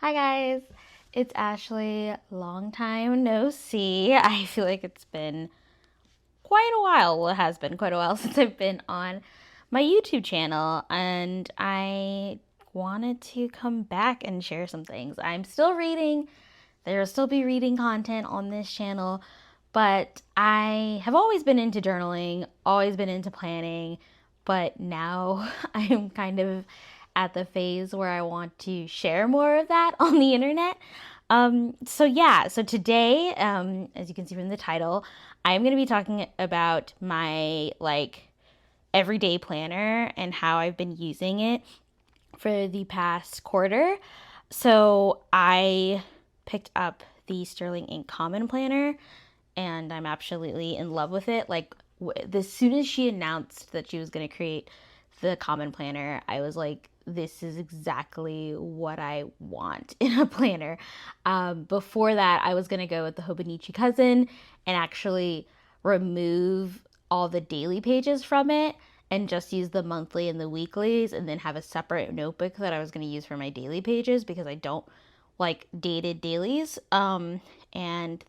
Hi guys, it's Ashley. Long time no see. I feel like it's been quite a while. Well, it has been quite a while since I've been on my YouTube channel, and I wanted to come back and share some things. I'm still reading. There will still be reading content on this channel, but I have always been into journaling, always been into planning, but now I'm kind of at the phase where I want to share more of that on the internet. So today, as you can see from the title, I'm going to be talking about my everyday planner and how I've been using it for the past quarter. So I picked up the Sterling Ink Common Planner and I'm absolutely in love with it. As soon as she announced that she was going to create the Common Planner, I was like, this is exactly what I want in a planner. Before that, I was going to go with the Hobonichi Cousin and actually remove all the daily pages from it and just use the monthly and the weeklies and then have a separate notebook that I was going to use for my daily pages because I don't like dated dailies. And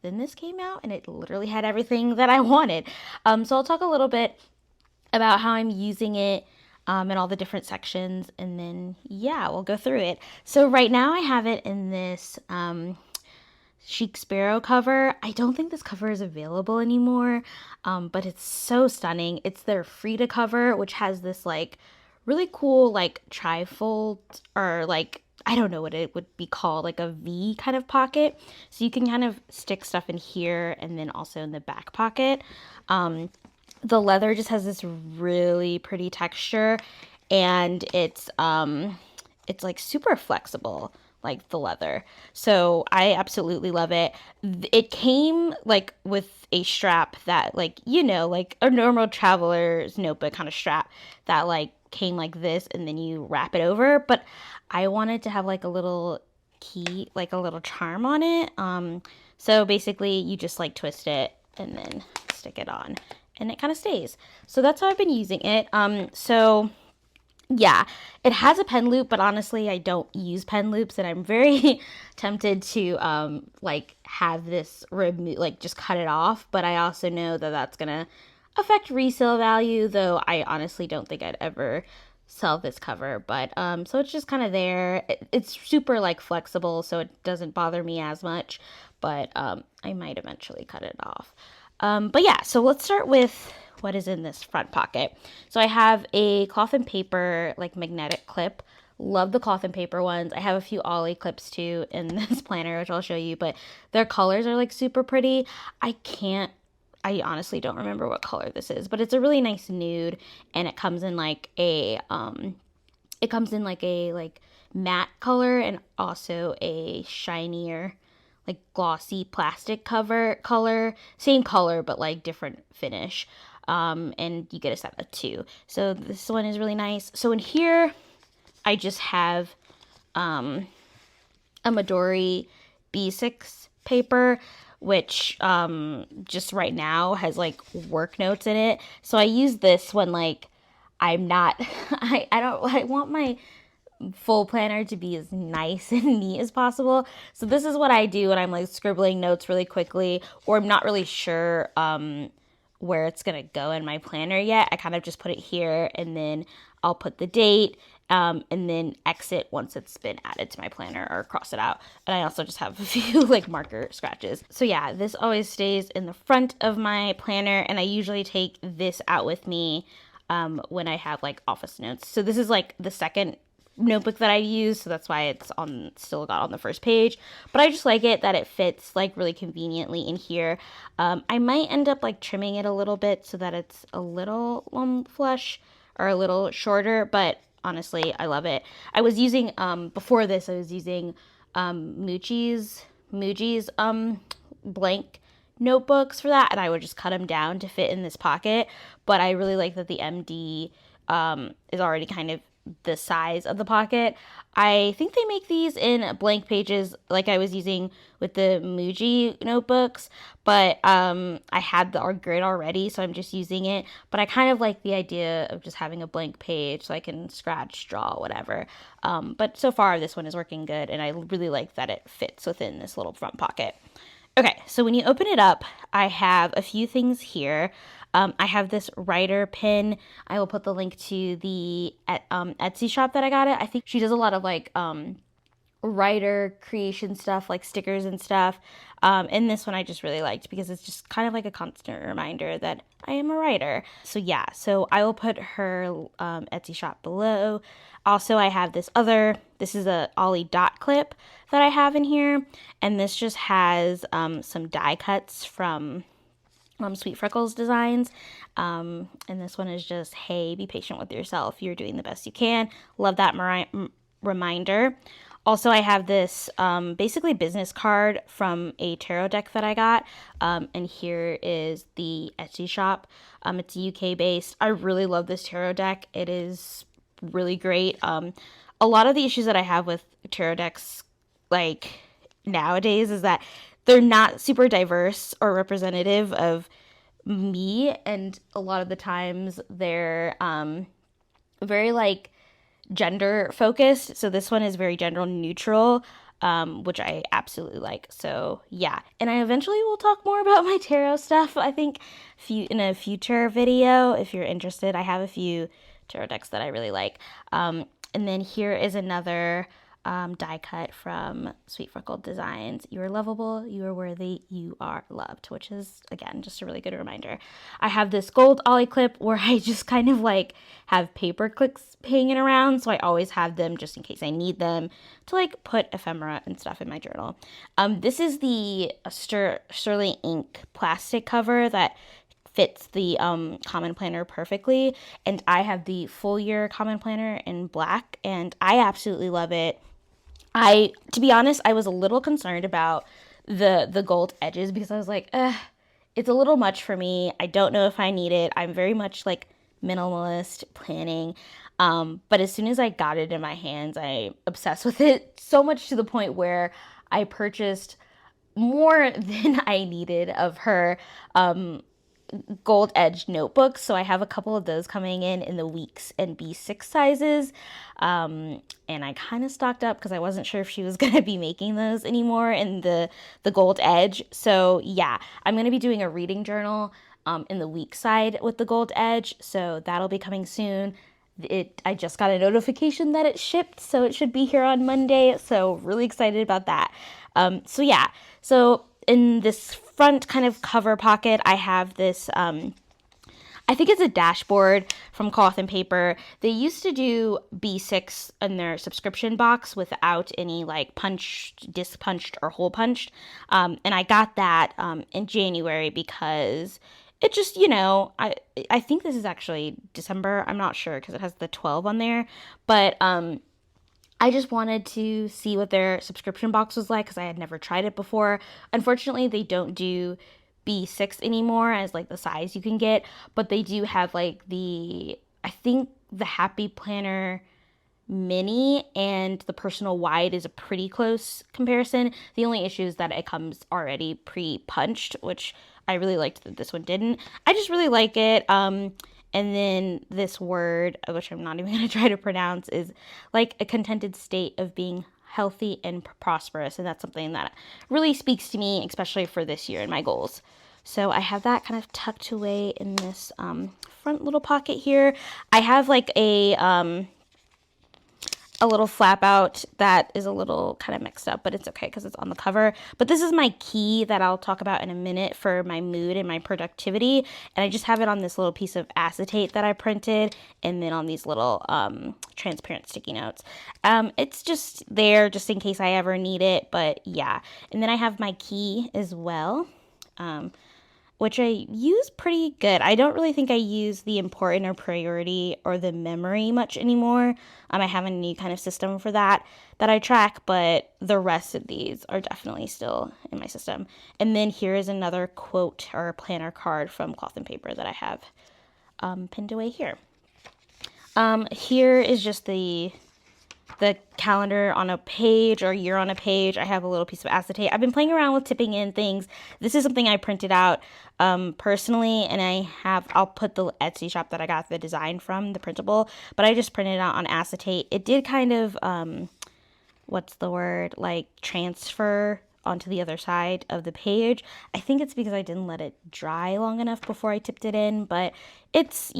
then this came out and it literally had everything that I wanted. So I'll talk a little bit about how I'm using it and all the different sections. And then, yeah, we'll go through it. So right now I have it in this Chic Sparrow cover. I don't think this cover is available anymore, but it's so stunning. It's their Frida cover, which has this really cool trifold or I don't know what it would be called, like a V kind of pocket. So you can kind of stick stuff in here and then also in the back pocket. The leather just has this really pretty texture and it's like super flexible, like the leather. So I absolutely love it. It came like with a strap that like a normal traveler's notebook kind of strap that came like this and then you wrap it over, but I wanted to have like a little key, like a little charm on it. So basically you just like twist it and then stick it on and it kind of stays. So that's how I've been using it. So yeah, it has a pen loop, but honestly, I don't use pen loops, and I'm very tempted to have this remove, like just cut it off. But I also know that that's gonna affect resale value, though I honestly don't think I'd ever sell this cover. But so it's just kind of there. It's super like flexible, so it doesn't bother me as much. But I might eventually cut it off. But yeah, so let's start with what is in this front pocket. So I have a cloth and paper like magnetic clip. Love the cloth and paper ones. I have a few Oliclips too in this planner, which I'll show you, but their colors are like super pretty. I honestly don't remember what color this is, but it's a really nice nude and it comes in like a matte color and also a shinier like glossy plastic cover color, same color but like different finish. And you get a set of two. So this one is really nice. So in here, I just have a Midori B6 paper, which just right now has like work notes in it. So I use this when I'm not, I want my full planner to be as nice and neat as possible. So this is what I do when I'm like scribbling notes really quickly or I'm not really sure where it's gonna go in my planner yet. I kind of just put it here and then I'll put the date and then exit once it's been added to my planner or cross it out. And I also just have a few like marker scratches. So yeah, this always stays in the front of my planner and I usually take this out with me when I have like office notes. So this is like the second notebook that I use, so that's why it's on still got on the first page, but I just like it that it fits like really conveniently in here. I might end up like trimming it a little bit so that it's a little flush or a little shorter, but honestly I love it. I was using before this I was using Muji's blank notebooks for that and I would just cut them down to fit in this pocket, but I really like that the MD is already kind of the size of the pocket. I think they make these in blank pages like I was using with the Muji notebooks, but I had the grid already, so I'm just using it. But I kind of like the idea of just having a blank page so I can scratch, draw, whatever. But so far this one is working good, and I really like that it fits within this little front pocket. Okay, so when you open it up, I have a few things here. I have this writer pin. I will put the link to the Etsy shop that I got it. I think she does a lot of like writer creation stuff, like stickers and stuff. And this one I just really liked because it's just kind of like a constant reminder that I am a writer. So yeah, so I will put her Etsy shop below. Also, I have this is a Olidot clip that I have in here. And this just has some die cuts from Sweet Freckles Designs. And this one is just, hey, be patient with yourself. You're doing the best you can. Love that reminder. Also, I have this basically business card from a tarot deck that I got. And here is the Etsy shop. It's UK based. I really love this tarot deck. It is really great. A lot of the issues that I have with tarot decks, like nowadays, is that they're not super diverse or representative of me, and a lot of the times they're very like gender focused. So this one is very gender neutral, which I absolutely like. So yeah, and I eventually will talk more about my tarot stuff, I think, in a future video. If you're interested, I have a few tarot decks that I really like. And then here is another die cut from Sweet Freckle Designs. You are lovable, you are worthy, you are loved, which is, again, just a really good reminder. I have this gold Oliclip where I just kind of like have paper clips hanging around, so I always have them just in case I need them to like put ephemera and stuff in my journal. This is the Sterling ink plastic cover that fits the common planner perfectly, and I have the full year common planner in black, and I absolutely love it. To be honest, I was a little concerned about the gold edges because I was like, it's a little much for me. I don't know if I need it. I'm very much like minimalist planning. But as soon as I got it in my hands, I obsessed with it so much to the point where I purchased more than I needed of her gold edged notebooks. So I have a couple of those coming in the weeks and B6 sizes. And I kind of stocked up because I wasn't sure if she was going to be making those anymore in the gold edge. So yeah, I'm going to be doing a reading journal in the week side with the gold edge. So that'll be coming soon. I just got a notification that it shipped, so it should be here on Monday. So really excited about that. So yeah, so in this front kind of cover pocket, I have this, I think it's a dashboard from Cloth and Paper. They used to do B6 in their subscription box without any like disc punched or hole punched. And I got that in January because it just, I think this is actually December. I'm not sure because it has the 12 on there. But I just wanted to see what their subscription box was like because I had never tried it before. Unfortunately, they don't do B6 anymore as like the size you can get, but they do have like I think the Happy Planner Mini and the Personal Wide is a pretty close comparison. The only issue is that it comes already pre-punched, which I really liked that this one didn't. I just really like it. And then this word, which I'm not even going to try to pronounce, is like a contented state of being healthy and prosperous. And that's something that really speaks to me, especially for this year and my goals. So I have that kind of tucked away in this front little pocket here. I have like a little flap out that is a little kind of mixed up, but it's okay because it's on the cover. But this is my key that I'll talk about in a minute for my mood and my productivity. And I just have it on this little piece of acetate that I printed and then on these little transparent sticky notes. It's just there just in case I ever need it, but yeah. And then I have my key as well, which I use pretty good. I don't really think I use the important or priority or the memory much anymore. I have a new kind of system for that I track, but the rest of these are definitely still in my system. And then here is another quote or planner card from Cloth and Paper that I have pinned away here. Here is just the calendar on a page or year on a page. I have a little piece of acetate. I've been playing around with tipping in things. This is something I printed out personally, and I'll put the Etsy shop that I got the design from, the Printable, but I just printed it out on acetate. It did kind of, what's the word, like transfer onto the other side of the page. I think it's because I didn't let it dry long enough before I tipped it in, but it's,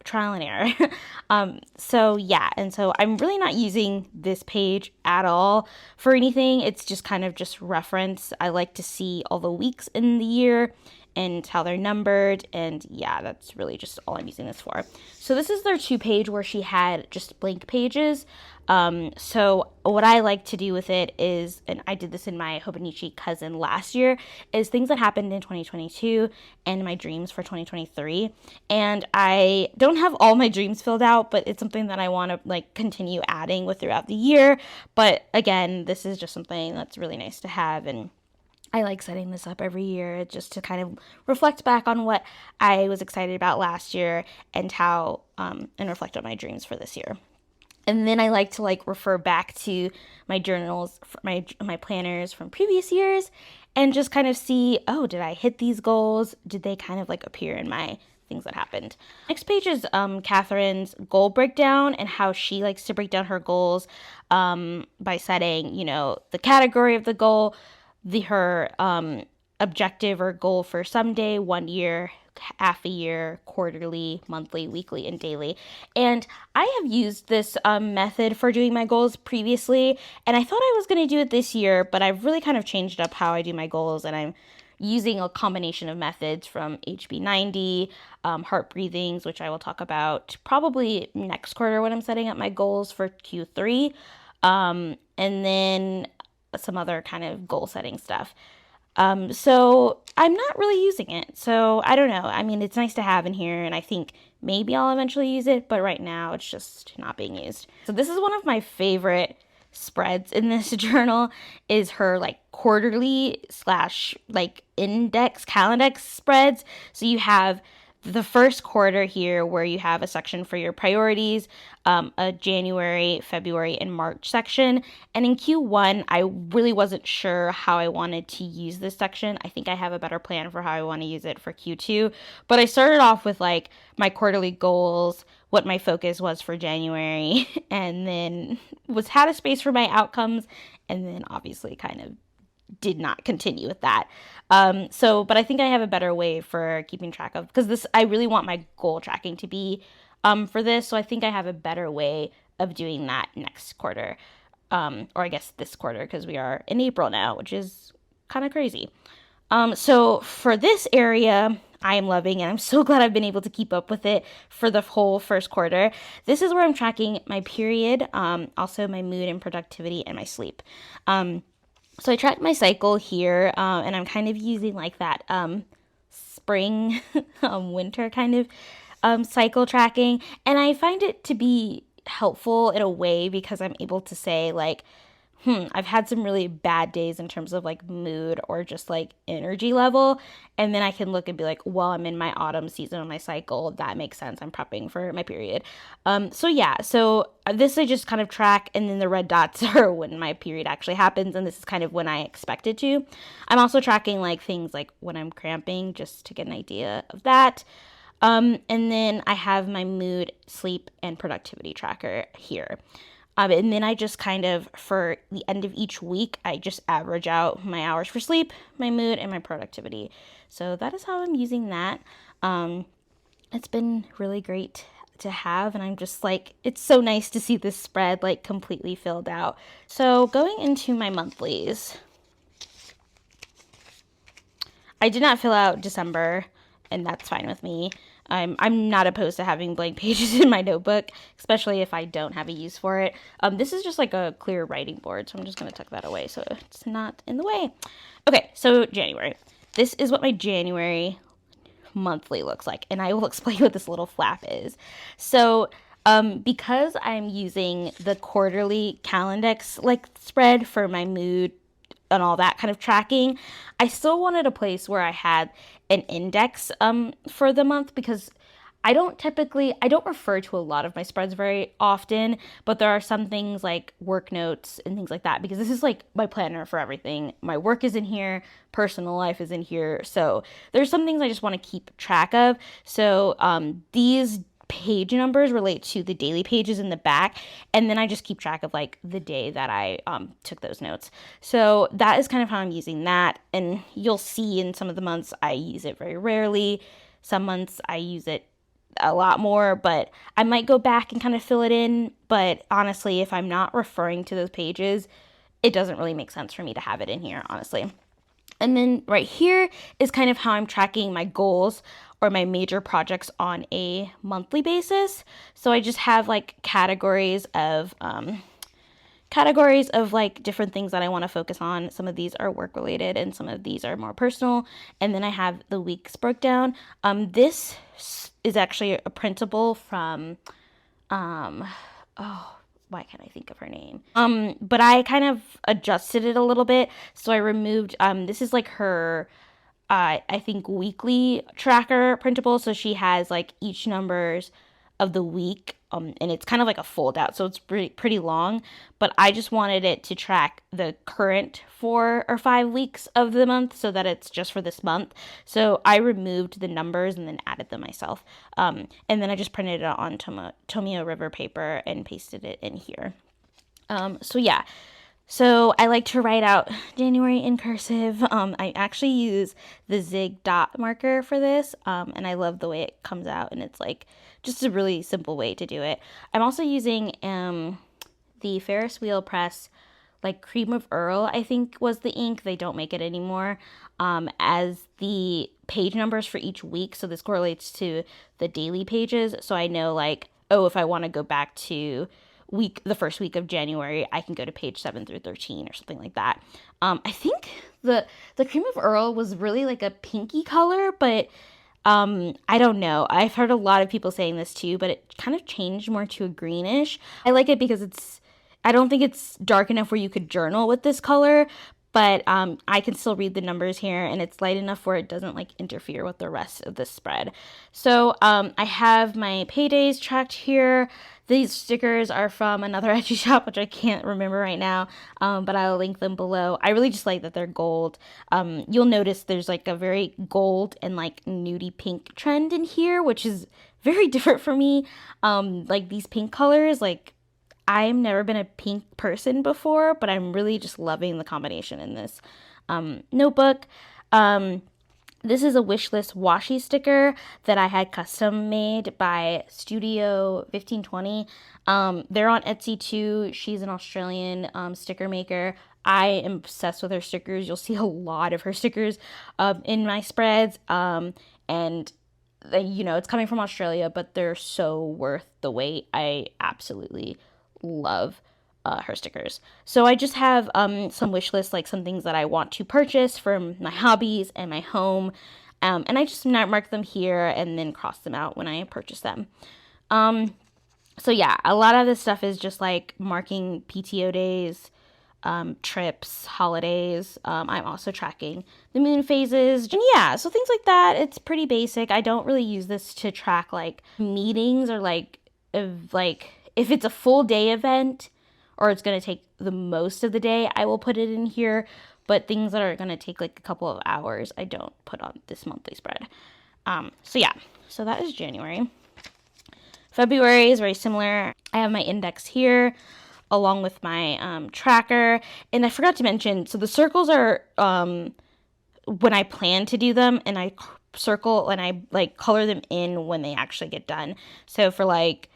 trial and error. So yeah, and so I'm really not using this page at all for anything. It's just kind of just reference. I like to see all the weeks in the year and how they're numbered, and yeah, that's really just all I'm using this for. So this is their 2-page where she had just blank pages. So what I like to do with it is, and I did this in my Hobonichi cousin last year, is things that happened in 2022 and my dreams for 2023. And I don't have all my dreams filled out, but it's something that I want to like continue adding with throughout the year. But again, this is just something that's really nice to have, and I like setting this up every year just to kind of reflect back on what I was excited about last year and how, and reflect on my dreams for this year. And then I like to like refer back to my journals, my planners from previous years, and just kind of see, oh, did I hit these goals? Did they kind of like appear in my things that happened? Next page is Catherine's goal breakdown and how she likes to break down her goals by setting, the category of the goal, her objective or goal for someday, 1 year, half a year, quarterly, monthly, weekly, and daily. And I have used this method for doing my goals previously, and I thought I was going to do it this year, but I've really kind of changed up how I do my goals, and I'm using a combination of methods from HB90, heart breathings, which I will talk about probably next quarter when I'm setting up my goals for Q3, and then some other kind of goal setting stuff. So I'm not really using it. So I don't know. I mean, it's nice to have in here, and I think maybe I'll eventually use it, but right now it's just not being used. So this is one of my favorite spreads in this journal, is her like quarterly / like index, calendex spreads. So you have the first quarter here where you have a section for your priorities, a January, February, and March section. And in Q1, I really wasn't sure how I wanted to use this section. I think I have a better plan for how I want to use it for Q2. But I started off with like my quarterly goals, what my focus was for January, and then had a space for my outcomes, and then obviously kind of did not continue with that. But I think I have a better way for keeping track of, because I really want my goal tracking to be for this. So I think I have a better way of doing that next quarter, or I guess this quarter, because we are in April now, which is kind of crazy. So for this area, I am loving, and I'm so glad I've been able to keep up with it for the whole first quarter. This is where I'm tracking my period, also my mood and productivity, and my sleep. So I tracked my cycle here, and I'm kind of using like that spring, winter kind of cycle tracking. And I find it to be helpful in a way because I'm able to say like, I've had some really bad days in terms of like mood or just like energy level. And then I can look and be like, well, I'm in my autumn season of my cycle. That makes sense. I'm prepping for my period. So this I just kind of track, and then the red dots are when my period actually happens. And this is kind of when I expect it to. I'm also tracking like things like when I'm cramping, just to get an idea of that. And then I have my mood, sleep, and productivity tracker here. And then I just kind of, for the end of each week, I just average out my hours for sleep, my mood, and my productivity. So that is how I'm using that. It's been really great to have, and I'm just like, it's so nice to see this spread like completely filled out. So going into my monthlies, I did not fill out December, and that's fine with me. I'm not opposed to having blank pages in my notebook, especially if I don't have a use for it. This is just like a clear writing board, so I'm just going to tuck that away so it's not in the way. Okay, so January. This is what my January monthly looks like, and I will explain what this little flap is. So because I'm using the quarterly calendex like spread for my mood and all that kind of tracking, I still wanted a place where I had an index for the month, because I don't refer to a lot of my spreads very often, but there are some things like work notes and things like that, because this is like my planner for everything. My work is in here, personal life is in here. So there's some things I just want to keep track of. So these page numbers relate to the daily pages in the back, and then I just keep track of like the day that I took those notes. So that is kind of how I'm using that, and you'll see in some of the months I use it very rarely. Some months I use it a lot more, but I might go back and kind of fill it in. But honestly, if I'm not referring to those pages, it doesn't really make sense for me to have it in here, honestly. And then right here is kind of how I'm tracking my goals or my major projects on a monthly basis. So I just have like categories of like different things that I want to focus on. Some of these are work related and some of these are more personal. And then I have the weeks broke down. This is actually a printable from why can't I think of her name? But I kind of adjusted it a little bit. So I removed, this is like her, I think weekly tracker printable. So she has like each numbers of the week. And it's kind of like a fold out. So it's pretty long, but I just wanted it to track the current 4 or 5 weeks of the month so that it's just for this month. So I removed the numbers and then added them myself. And then I just printed it on Tomio River paper and pasted it in here. So yeah. So I like to write out January in cursive. I actually use the Zig dot marker for this, and I love the way it comes out, and it's like just a really simple way to do it. I'm also using the Ferris Wheel Press, like Cream of Earl, I think was the ink. They don't make it anymore, as the page numbers for each week. So this correlates to the daily pages. So I know like, oh, if I want to go back to the first week of January, I can go to page 7 through 13 or something like that. I think the Cream of Earl was really like a pinky color, but I don't know. I've heard a lot of people saying this too, but it kind of changed more to a greenish. I like it because I don't think it's dark enough where you could journal with this color, but I can still read the numbers here, and it's light enough where it doesn't like interfere with the rest of the spread. So I have my paydays tracked here. These stickers are from another Etsy shop, which I can't remember right now, but I'll link them below. I really just like that they're gold. You'll notice there's like a very gold and like nudie pink trend in here, which is very different for me. Like these pink colors, like I've never been a pink person before, but I'm really just loving the combination in this notebook. This is a wishlist washi sticker that I had custom made by Studio 1520. They're on Etsy too. She's an Australian sticker maker. I am obsessed with her stickers. You'll see a lot of her stickers in my spreads. And it's coming from Australia, but they're so worth the wait. I absolutely love her stickers. So I just have some wish lists, like some things that I want to purchase from my hobbies and my home, and I just mark them here and then cross them out when I purchase them. So yeah, a lot of this stuff is just like marking PTO days, trips, holidays. I'm also tracking the moon phases, and yeah, so things like that. It's pretty basic. I don't really use this to track like meetings or like if it's a full day event or it's going to take the most of the day, I will put it in here. But things that are going to take like a couple of hours, I don't put on this monthly spread. So yeah, so that is January. February is very similar. I have my index here along with my tracker. And I forgot to mention, so the circles are when I plan to do them, and I circle and I like color them in when they actually get done. So for like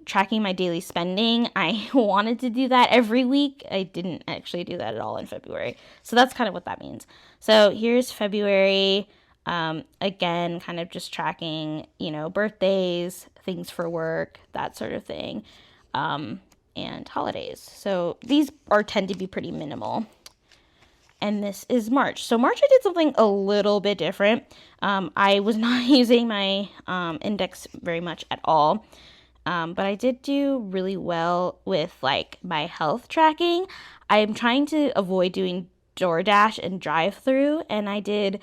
tracking my daily spending, I wanted to do that every week. I didn't actually do that at all in February. So that's kind of what that means. So here's February. Again, kind of just tracking, birthdays, things for work, that sort of thing, and holidays. So these tend to be pretty minimal. And this is March. So March I did something a little bit different. I was not using my index very much at all. But I did do really well with like my health tracking. I'm trying to avoid doing DoorDash and drive-through, and I think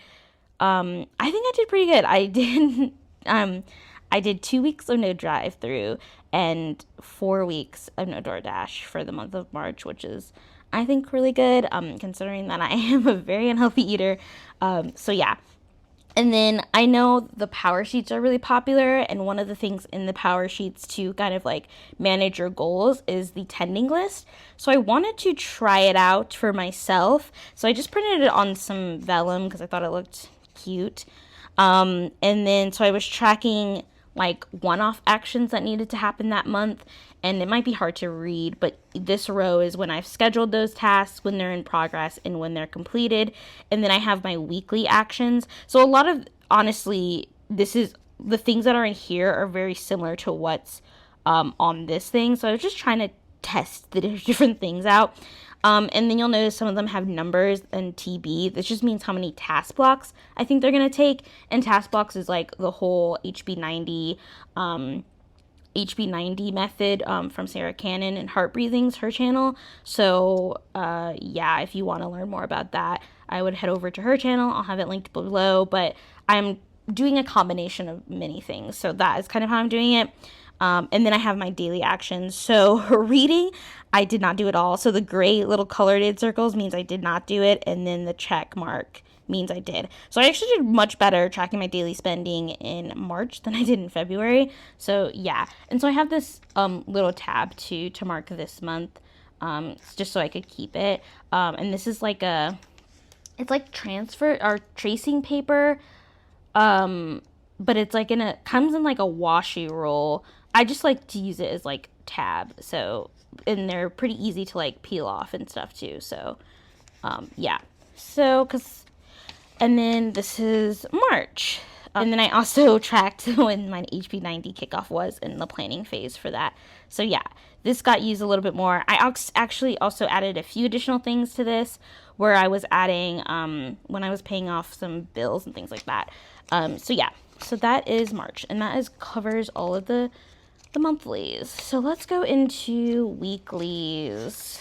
I did pretty good. I did I did 2 weeks of no drive through and 4 weeks of no DoorDash for the month of March, which is, I think, really good, considering that I am a very unhealthy eater. So yeah. And then I know the power sheets are really popular, and one of the things in the power sheets to kind of like manage your goals is the tending list. So I wanted to try it out for myself. So I just printed it on some vellum because I thought it looked cute. And then so I was tracking like one-off actions that needed to happen that month, and it might be hard to read, but this row is when I've scheduled those tasks, when they're in progress, and when they're completed. And then I have my weekly actions. So a lot of, honestly, this is the things that are in here are very similar to what's on this thing. So I was just trying to test the different things out. And then you'll notice some of them have numbers and TB. This just means how many task blocks I think they're going to take. And task blocks is like the whole HB90 method from Sarah Cannon and Heart Breathing's her channel. So yeah, if you want to learn more about that, I would head over to her channel. I'll have it linked below, but I'm doing a combination of many things. So that is kind of how I'm doing it. And then I have my daily actions. So reading, I did not do it all. So the gray little colored circles means I did not do it. And then the check mark means I did. So I actually did much better tracking my daily spending in March than I did in February. So yeah. And so I have this little tab to mark this month, just so I could keep it. And this is like it's like transfer or tracing paper. But it's like comes in like a washi roll. I just like to use it as like tab. So, and they're pretty easy to like peel off and stuff too. So, yeah. So, and then this is March. And then I also tracked when my HB90 kickoff was in the planning phase for that. So yeah, this got used a little bit more. I actually also added a few additional things to this where I was adding, when I was paying off some bills and things like that. So yeah, so that is March, and that covers all of the monthlies. So let's go into weeklies.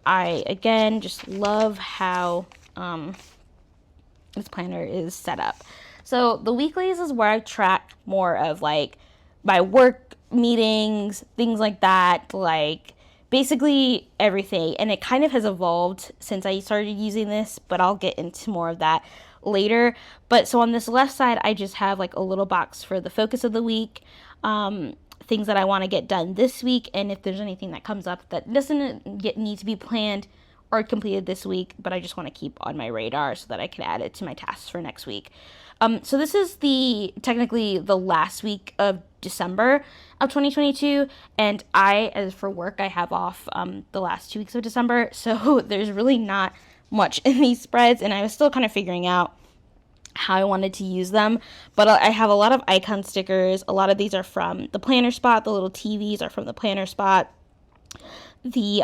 I, again, just love how this planner is set up. So the weeklies is where I track more of like my work meetings, things like that, like basically everything. And it kind of has evolved since I started using this, but I'll get into more of that later. But so on this left side, I just have like a little box for the focus of the week, things that I want to get done this week, and if there's anything that comes up that doesn't need to be planned or completed this week, but I just want to keep on my radar so that I can add it to my tasks for next week. So this is technically the last week of December of 2022, and as for work, I have off the last 2 weeks of December, so there's really not much in these spreads, and I was still kind of figuring out how I wanted to use them, but I have a lot of icon stickers. A lot of these are from the planner spot. The little TVs are from the planner spot. The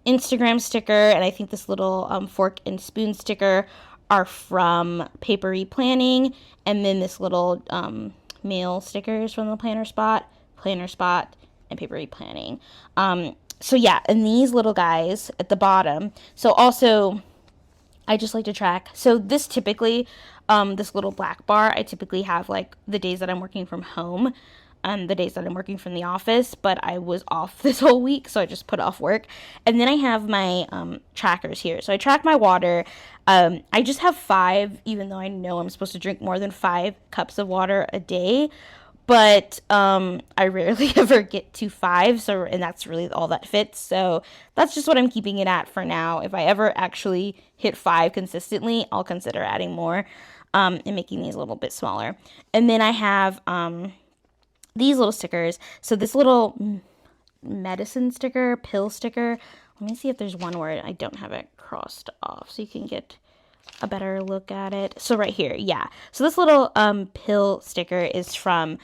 Instagram sticker, and I think this little fork and spoon sticker are from Papery Planning, and then this little mail stickers from the planner spot, and Papery Planning. So yeah, and these little guys at the bottom. So also, I just like to track. So this typically, this little black bar, I typically have like the days that I'm working from home and the days that I'm working from the office, but I was off this whole week, so I just put off work. And then I have my trackers here. So I track my water. I just have 5, even though I know I'm supposed to drink more than 5 cups of water a day. But I rarely ever get to 5, and that's really all that fits. So that's just what I'm keeping it at for now. If I ever actually hit 5 consistently, I'll consider adding more and making these a little bit smaller. And then I have these little stickers. So this little medicine sticker, pill sticker. Let me see if there's one where I don't have it crossed off so you can get a better look at it. So right here, yeah. So this little pill sticker is from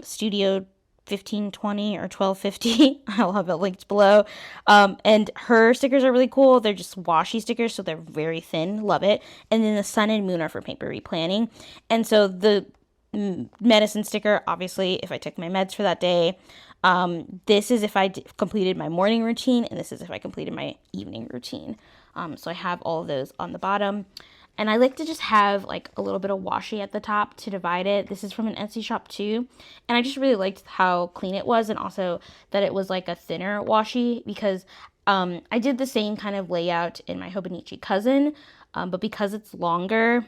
Studio 1520 or 1250. I'll have it linked below. And her stickers are really cool. They're just washi stickers, so they're very thin. Love it. And then the sun and moon are for paper replanning. And so the medicine sticker, obviously, if I took my meds for that day. This is if I completed my morning routine, and this is if I completed my evening routine. So I have all of those on the bottom. And I like to just have like a little bit of washi at the top to divide it. This is from an Etsy shop too. And I just really liked how clean it was, and also that it was like a thinner washi, because I did the same kind of layout in my Hobonichi Cousin, but because it's longer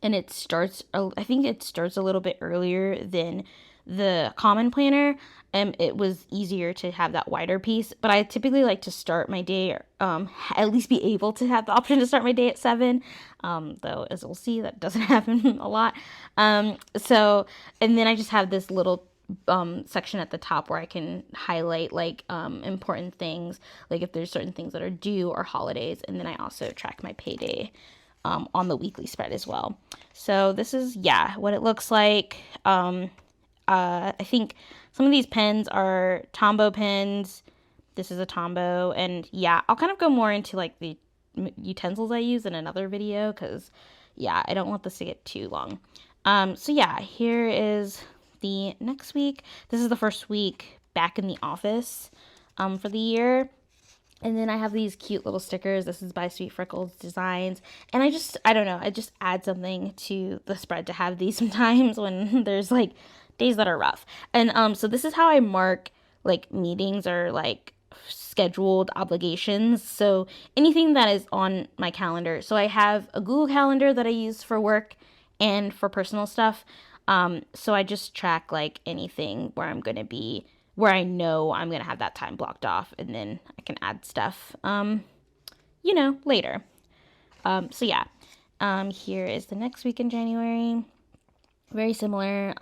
and it starts, I think it starts a little bit earlier than the common planner, it was easier to have that wider piece. But I typically like to start my day, at least be able to have the option to start my day at 7, though as we'll see, that doesn't happen a lot. So, and then I just have this little section at the top where I can highlight like important things, like if there's certain things that are due or holidays. And then I also track my payday on the weekly spread as well. So this is, yeah, what it looks like. I think some of these pens are Tombow pens. This is a Tombow. And yeah, I'll kind of go more into like the utensils I use in another video, because yeah, I don't want this to get too long. So yeah, here is the next week. This is the first week back in the office for the year. And then I have these cute little stickers. This is by Sweet Freckles Designs. And I don't know, I just add something to the spread to have these sometimes when there's like days that are rough. And so this is how I mark like meetings or like scheduled obligations. So anything that is on my calendar. So I have a Google Calendar that I use for work and for personal stuff. So I just track like anything where I'm going to be, where I know I'm going to have that time blocked off, and then I can add stuff, later. So yeah, here is the next week in January. Very similar.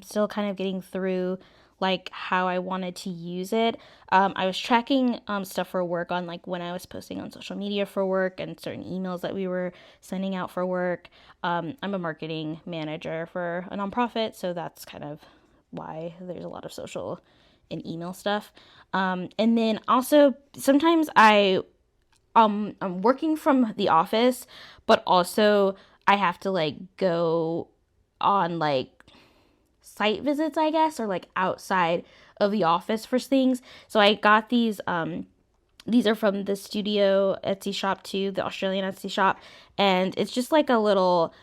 Still kind of getting through like how I wanted to use it. I was tracking stuff for work on like when I was posting on social media for work and certain emails that we were sending out for work. I'm a marketing manager for a nonprofit, so that's kind of why there's a lot of social and email stuff. And then also sometimes I'm working from the office, but also I have to like go on like site visits, I guess, or like outside of the office for things. So I got these are from the Studio Etsy shop too, the Australian Etsy shop, and it's just like a little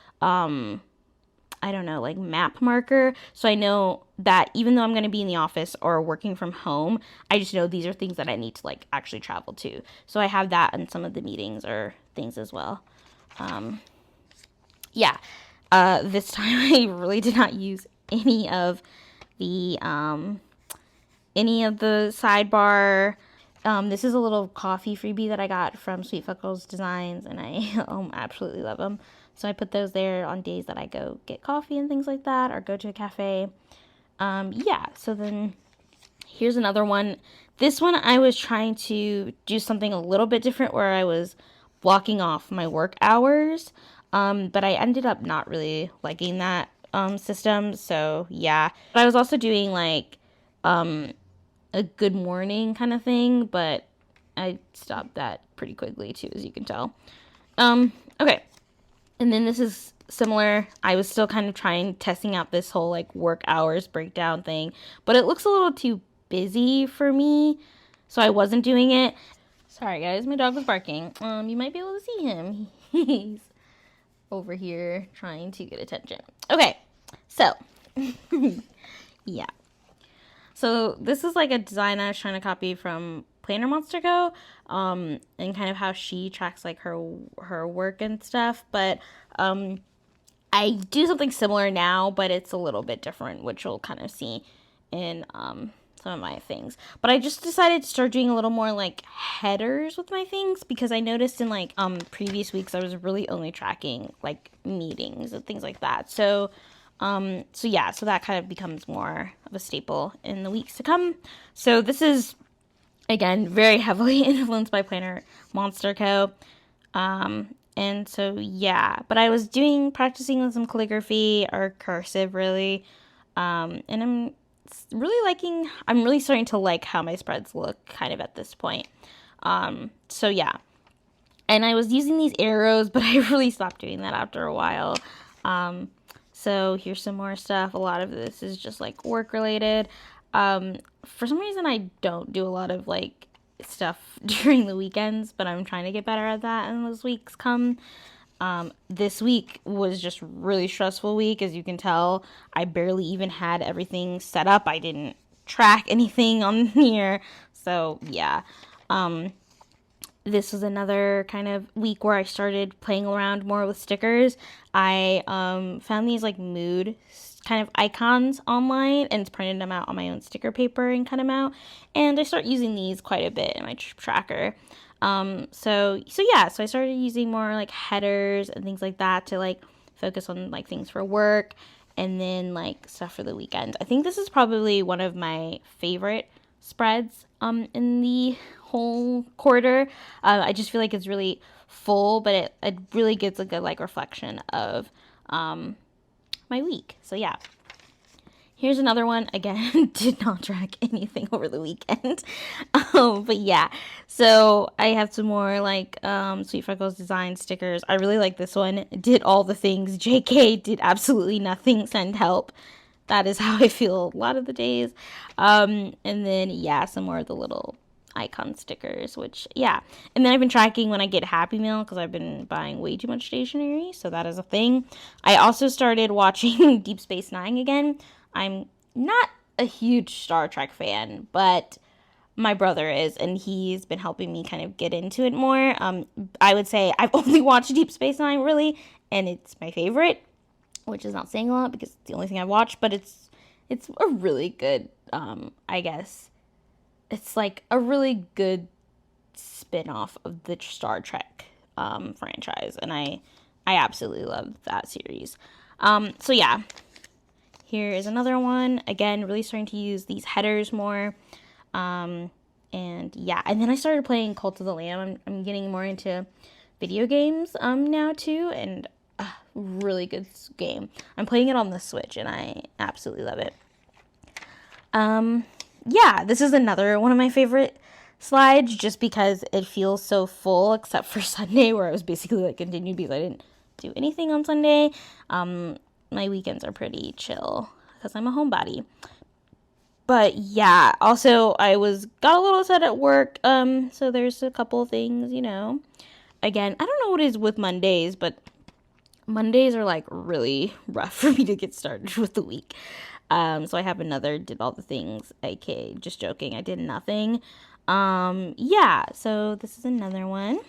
I don't know, like map marker. So I know that even though I'm going to be in the office or working from home, I just know these are things that I need to like actually travel to. So I have that in some of the meetings or things as well. This time I really did not use any of the sidebar. This is a little coffee freebie that I got from Sweet Freckles Designs, and I absolutely love them. So I put those there on days that I go get coffee and things like that, or go to a cafe. So then here's another one. This one I was trying to do something a little bit different, where I was blocking off my work hours, but I ended up not really liking that system. So yeah, but I was also doing like a good morning kind of thing, but I stopped that pretty quickly too, as you can tell. Okay. And then this is similar. I was still kind of testing out this whole like work hours breakdown thing, but it looks a little too busy for me, so I wasn't doing it. Sorry guys, my dog was barking. You might be able to see him. He's over here trying to get attention. Okay, so yeah. So this is like a design I was trying to copy from Planner Monster Co. And kind of how she tracks like her work and stuff. But I do something similar now, but it's a little bit different, which you'll kind of see in some of my things. But I just decided to start doing a little more like headers with my things, because I noticed in like previous weeks I was really only tracking like meetings and things like that. So that kind of becomes more of a staple in the weeks to come. So this is, again, very heavily influenced by Planner Monster Co. And so, yeah, but I was practicing with some calligraphy or cursive, really. And I'm really starting to like how my spreads look kind of at this point. So yeah. And I was using these arrows, but I really stopped doing that after a while. So here's some more stuff. A lot of this is just like work related. For some reason I don't do a lot of like stuff during the weekends, but I'm trying to get better at that as those weeks come. This week was just really stressful week. As you can tell, I barely even had everything set up. I didn't track anything on here. So yeah, this was another kind of week where I started playing around more with stickers. I found these like mood kind of icons online and printed them out on my own sticker paper and cut them out. And I start using these quite a bit in my tracker. So yeah, so I started using more like headers and things like that to like focus on like things for work and then like stuff for the weekend. I think this is probably one of my favorite spreads in the whole quarter. I just feel like it's really full, but it really gives a good like reflection of my week. So yeah. Here's another one. Again, did not track anything over the weekend. But yeah, so I have some more like Sweet Freckles design stickers. I really like this one. Did all the things. JK did absolutely nothing. Send help. That is how I feel a lot of the days. And then yeah, some more of the little icon stickers, which yeah. And then I've been tracking when I get Happy Meal because I've been buying way too much stationery, so that is a thing. I also started watching Deep Space Nine again. I'm not a huge Star Trek fan, but my brother is, and he's been helping me kind of get into it more. I would say I've only watched Deep Space Nine really, and it's my favorite, which is not saying a lot because it's the only thing I've watched, but it's a really good, I guess, it's like a really good spin-off of the Star Trek franchise, and I absolutely love that series. So yeah. Here is another one. Again, really starting to use these headers more. And yeah, and then I started playing Cult of the Lamb. I'm getting more into video games now too, and really good game. I'm playing it on the Switch, and I absolutely love it. Yeah, this is another one of my favorite slides, just because it feels so full, except for Sunday, where I was basically like continued because I didn't do anything on Sunday. My weekends are pretty chill because I'm a homebody. But yeah, also I got a little set at work. So there's a couple things, you know. Again, I don't know what it is with Mondays, but Mondays are like really rough for me to get started with the week. So I have another did all the things, aka just joking, I did nothing. Yeah, so this is another one.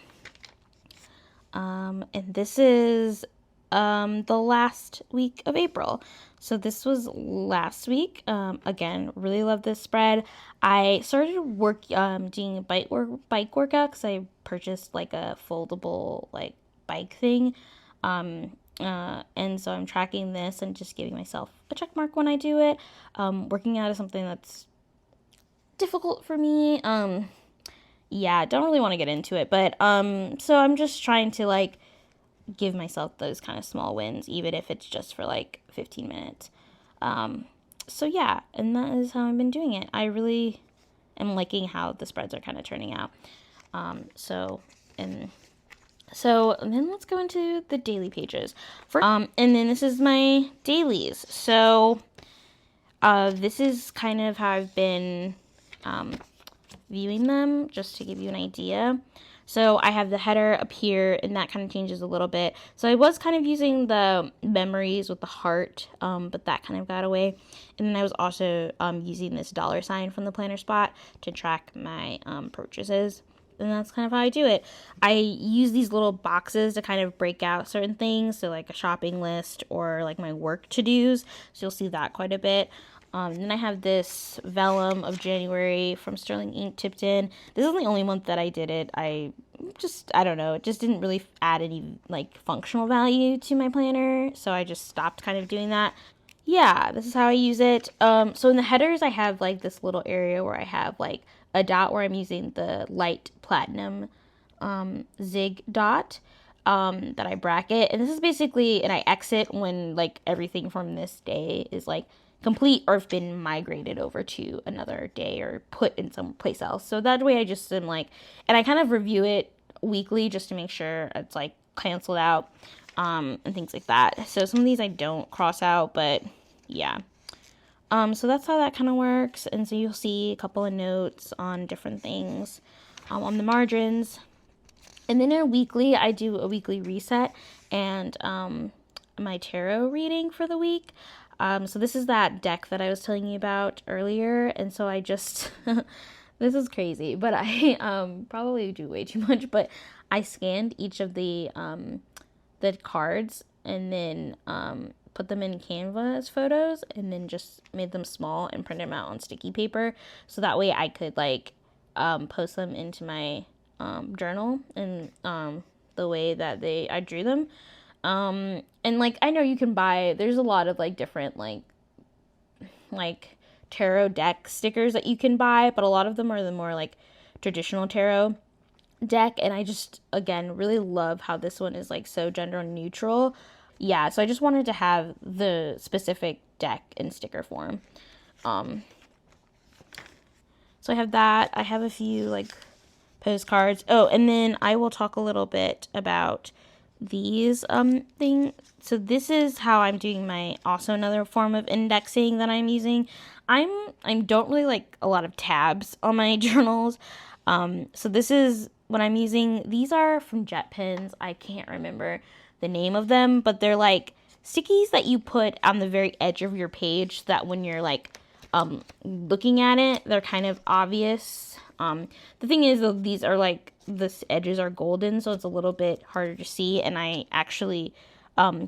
And this is the last week of April. So this was last week. Again, really love this spread. I started doing a bike workout because I purchased like a foldable like bike thing. And so I'm tracking this and just giving myself a check mark when I do it. Working out is something that's difficult for me. Yeah, don't really want to get into it, but so I'm just trying to like give myself those kind of small wins, even if it's just for like 15 minutes. So yeah, and that is how I've been doing it. I really am liking how the spreads are kind of turning out. So then let's go into the daily pages. And then this is my dailies. So this is kind of how I've been viewing them, just to give you an idea. So I have the header up here, and that kind of changes a little bit. So I was kind of using the memories with the heart, but that kind of got away. And then I was also using this $sign from the planner spot to track my purchases. And that's kind of how I do it. I use these little boxes to kind of break out certain things. So like a shopping list or like my work to-dos. So you'll see that quite a bit. Then I have this vellum of January from Sterling Ink tipped in. This is the only month that I did it. I don't know. It just didn't really add any like functional value to my planner. So I just stopped kind of doing that. Yeah, this is how I use it. So in the headers, I have like this little area where I have like a dot where I'm using the light platinum zig dot that I bracket. And this is basically, and I exit when like everything from this day is like complete or have been migrated over to another day or put in some place else. So that way I just am like, and I kind of review it weekly just to make sure it's like canceled out and things like that. So some of these I don't cross out, but yeah. So that's how that kind of works. And so you'll see a couple of notes on different things on the margins. And then I do a weekly reset. and my tarot reading for the week. So this is that deck that I was telling you about earlier, and so I just this is crazy, but I probably do way too much, but I scanned each of the cards and then put them in Canva as photos, and then just made them small and printed them out on sticky paper, so that way I could like post them into my journal and the way that I drew them. And like I know you can buy, there's a lot of like different like tarot deck stickers that you can buy, but a lot of them are the more like traditional tarot deck, and I just again really love how this one is like so gender neutral. Yeah, so I just wanted to have the specific deck in sticker form. So I have that. I have a few like postcards. Oh, and then I will talk a little bit about these thing. So this is how I'm doing my, also another form of indexing that I'm using. I don't really like a lot of tabs on my journals. So this is what I'm using. These are from Jet Pens. I can't remember the name of them, but they're like stickies that you put on the very edge of your page so that when you're like looking at it, they're kind of obvious. The thing is, though, these are like, the edges are golden, so it's a little bit harder to see, and I actually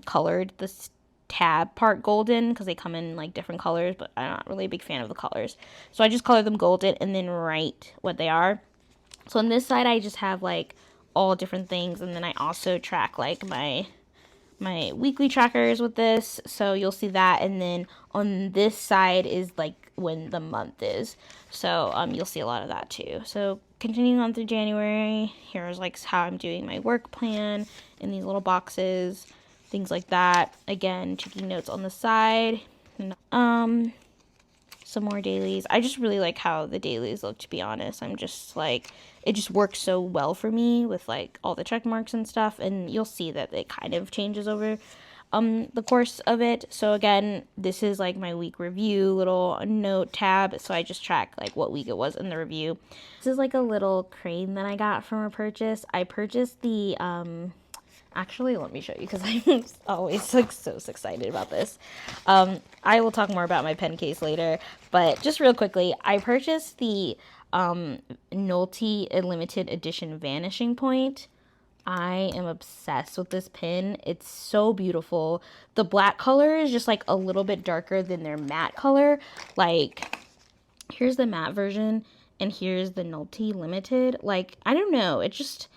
colored this tab part golden because they come in like different colors, but I'm not really a big fan of the colors, so I just colored them golden and then write what they are. So on this side I just have like all different things, and then I also track like my weekly trackers with this, so you'll see that. And then on this side is like when the month is, so you'll see a lot of that too. So continuing on through January, here's like how I'm doing my work plan in these little boxes, things like that. Again, taking notes on the side. Some more dailies. I just really like how the dailies look, to be honest. I'm just like, it just works so well for me with like all the check marks and stuff, and you'll see that it kind of changes over the course of it. So again, this is like my week review little note tab, so I just track like what week it was in the review. This is like a little crane that I got from a purchase. I purchased the actually, let me show you because I'm always like so excited about this. I will talk more about my pen case later, but just real quickly, I purchased the Nolte limited edition Vanishing Point. I am obsessed with this pen. It's so beautiful. The black color is just like a little bit darker than their matte color. Like, here's the matte version and here's the Nolte limited. Like, I don't know. It's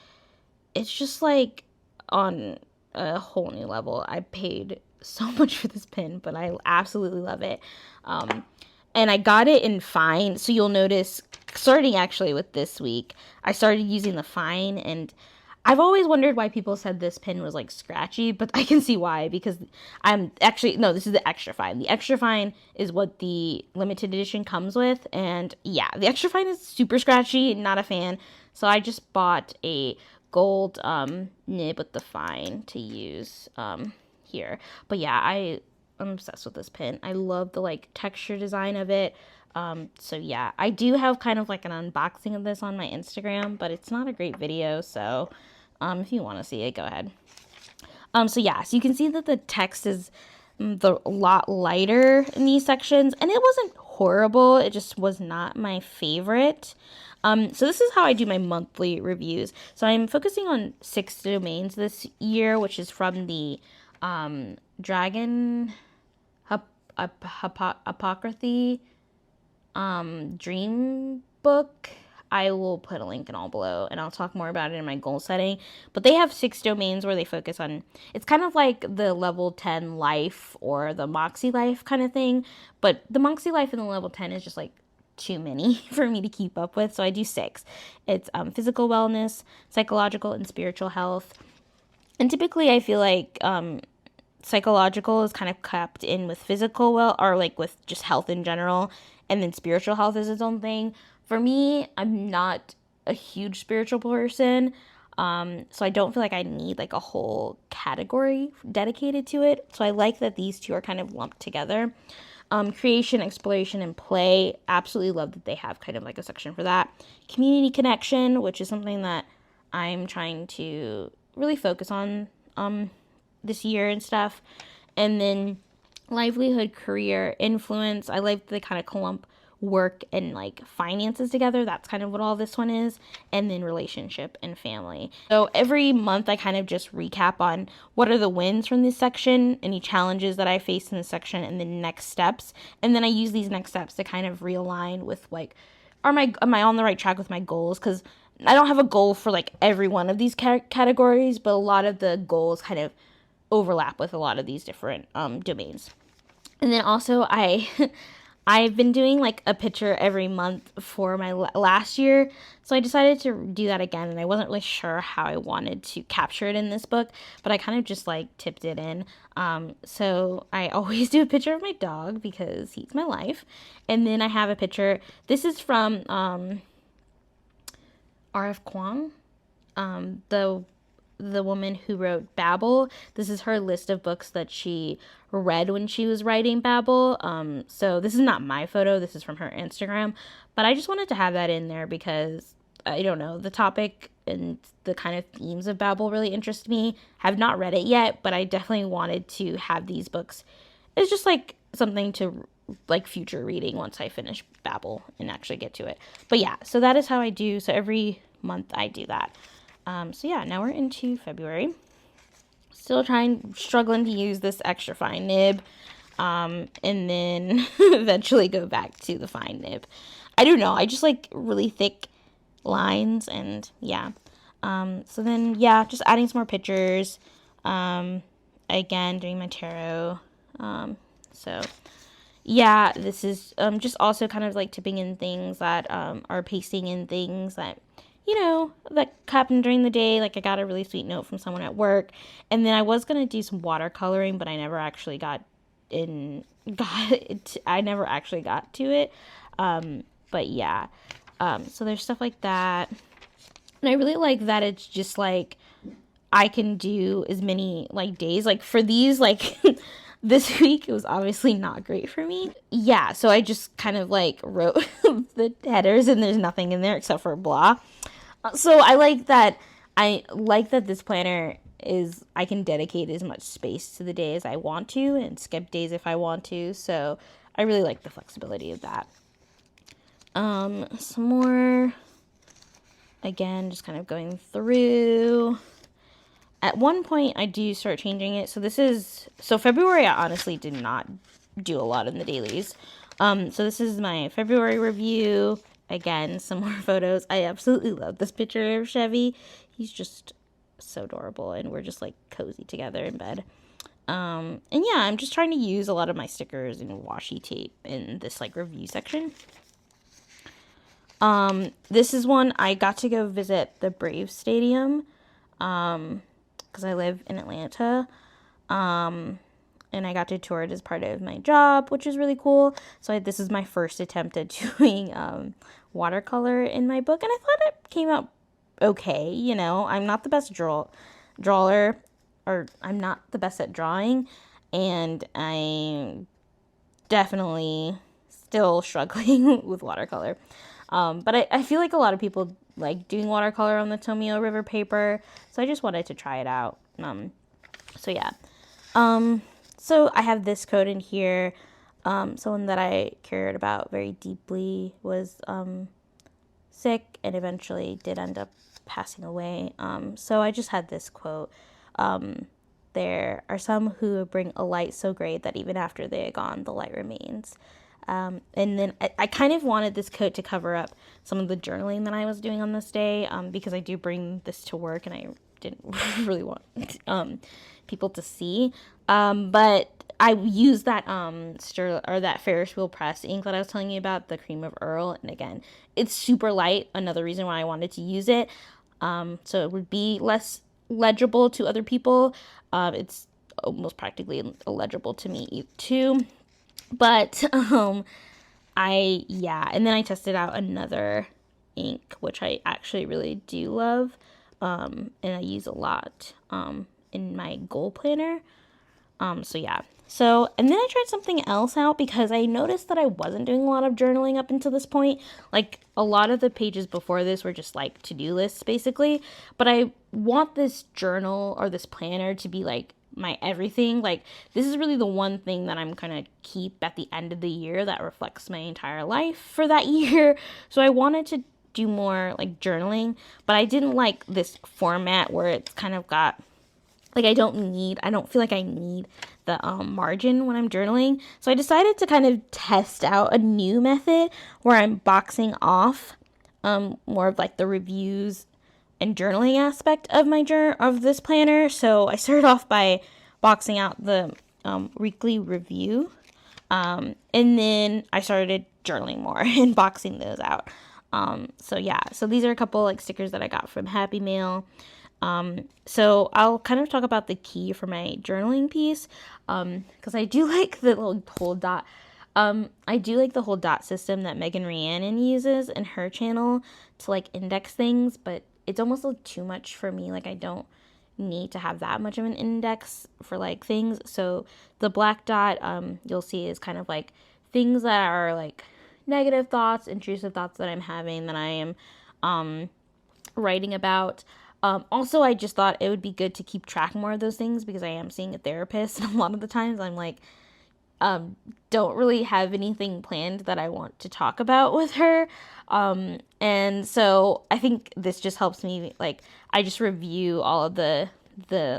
just like on a whole new level. I paid so much for this pen, but I absolutely love it. And I got it in fine, so you'll notice, starting actually with this week, I started using the fine, and I've always wondered why people said this pen was like scratchy, but I can see why, because I'm actually, no, this is the extra fine. The extra fine is what the limited edition comes with, and yeah, the extra fine is super scratchy, not a fan, so I just bought a gold nib with the fine to use here. But yeah, I'm obsessed with this pen. I love the like texture design of it. So yeah, I do have kind of like an unboxing of this on my Instagram, but it's not a great video, so if you want to see it, go ahead. So yeah, so you can see that the text is a lot lighter in these sections, and it wasn't horrible, it just was not my favorite. So this is how I do my monthly reviews. So I'm focusing on 6 domains this year, which is from the Dragon Apocryphy dream book. I will put a link in all below, and I'll talk more about it in my goal setting. But they have 6 domains where they focus on, it's kind of like the level 10 life or the Moxie life kind of thing. But the Moxie life and the level 10 is just like too many for me to keep up with, so I do 6. It's physical wellness, psychological, and spiritual health. And typically I feel like psychological is kind of kept in with physical or like with just health in general, and then spiritual health is its own thing. For me, I'm not a huge spiritual person, so I don't feel like I need like a whole category dedicated to it. So I like that these two are kind of lumped together. Creation, exploration, and play. Absolutely love that they have kind of like a section for that. Community connection, which is something that I'm trying to really focus on this year and stuff. And then livelihood, career, influence. I like the kind of clump work and like finances together. That's kind of what all this one is. And then relationship and family. So every month I kind of just recap on what are the wins from this section, any challenges that I faced in this section, and the next steps. And then I use these next steps to kind of realign with like, am I on the right track with my goals? Because I don't have a goal for like every one of these categories, but a lot of the goals kind of overlap with a lot of these different domains. And then also I've been doing like a picture every month for my last year, so I decided to do that again, and I wasn't really sure how I wanted to capture it in this book, but I kind of just like tipped it in. So I always do a picture of my dog because he's my life, and then I have a picture. This is from R.F. Kuang, the woman who wrote Babel. This is her list of books that she read when she was writing Babel. So this is not my photo. This is from her Instagram. But I just wanted to have that in there because, I don't know, the topic and the kind of themes of Babel really interest me. Have not read it yet, but I definitely wanted to have these books. It's just like something to like future reading once I finish Babel and actually get to it. But yeah, so that is how I do. So every month I do that. So yeah, now we're into February. Still struggling to use this extra fine nib. And then eventually go back to the fine nib. I don't know, I just like really thick lines, and yeah. So then, yeah, just adding some more pictures. Again, doing my tarot. So yeah, this is just also kind of like tipping in things that are pasting in things that, you know, that happened during the day. Like I got a really sweet note from someone at work, and then I was gonna do some watercoloring, but I never actually got I never actually got to it. But yeah, so there's stuff like that, and I really like that it's just like I can do as many like days. Like for these, like this week it was obviously not great for me. Yeah, so I just kind of like wrote the headers, and there's nothing in there except for blah. So I like that this planner is, I can dedicate as much space to the day as I want to and skip days if I want to. So I really like the flexibility of that. Some more, again, just kind of going through. At one point I do start changing it. So February I honestly did not do a lot in the dailies. So this is my February review. Again, some more photos. I absolutely love this picture of Chevy. He's just so adorable, and we're just like cozy together in bed. And yeah, I'm just trying to use a lot of my stickers and washi tape in this like review section. This is one I got to go visit the Braves Stadium, because I live in Atlanta. And I got to tour it as part of my job, which is really cool. So this is my first attempt at doing watercolor in my book, and I thought it came out okay. You know, I'm not the best drawer, or I'm not the best at drawing, and I'm definitely still struggling with watercolor. But I feel like a lot of people like doing watercolor on the Tomio River paper, so I just wanted to try it out. So yeah. So I have this quote in here. Someone that I cared about very deeply was sick and eventually did end up passing away. So I just had this quote. There are some who bring a light so great that even after they are gone, the light remains. And then I kind of wanted this quote to cover up some of the journaling that I was doing on this day, because I do bring this to work, and I didn't really want people to see. But I used that that Ferris wheel press ink that I was telling you about, the Cream of Earl, and again, it's super light. Another reason why I wanted to use it, so it would be less legible to other people. It's almost practically illegible to me too. But and then I tested out another ink, which I actually really do love, and I use a lot in my goal planner. So yeah. So, and then I tried something else out because I noticed that I wasn't doing a lot of journaling up until this point. Like, a lot of the pages before this were just like to-do lists basically, but I want this journal or this planner to be like my everything. Like, this is really the one thing that I'm gonna keep at the end of the year that reflects my entire life for that year. So I wanted to do more like journaling, but I didn't like this format where it's kind of got like, I don't feel like I need the margin when I'm journaling. So I decided to kind of test out a new method where I'm boxing off more of like the reviews and journaling aspect of of this planner. So I started off by boxing out the weekly review, and then I started journaling more and boxing those out. So yeah, so these are a couple like stickers that I got from Happy Mail. So I'll kind of talk about the key for my journaling piece, because I do like the little whole dot. I do like the whole dot system that Megan Rhiannon uses in her channel to like index things, but it's almost like too much for me. Like, I don't need to have that much of an index for like things. So the black dot, you'll see is kind of like things that are like negative thoughts, intrusive thoughts that I'm having, that I am, writing about. Also, I just thought it would be good to keep track more of those things because I am seeing a therapist. And a lot of the times I'm like, don't really have anything planned that I want to talk about with her. And so I think this just helps me, like, I just review all of the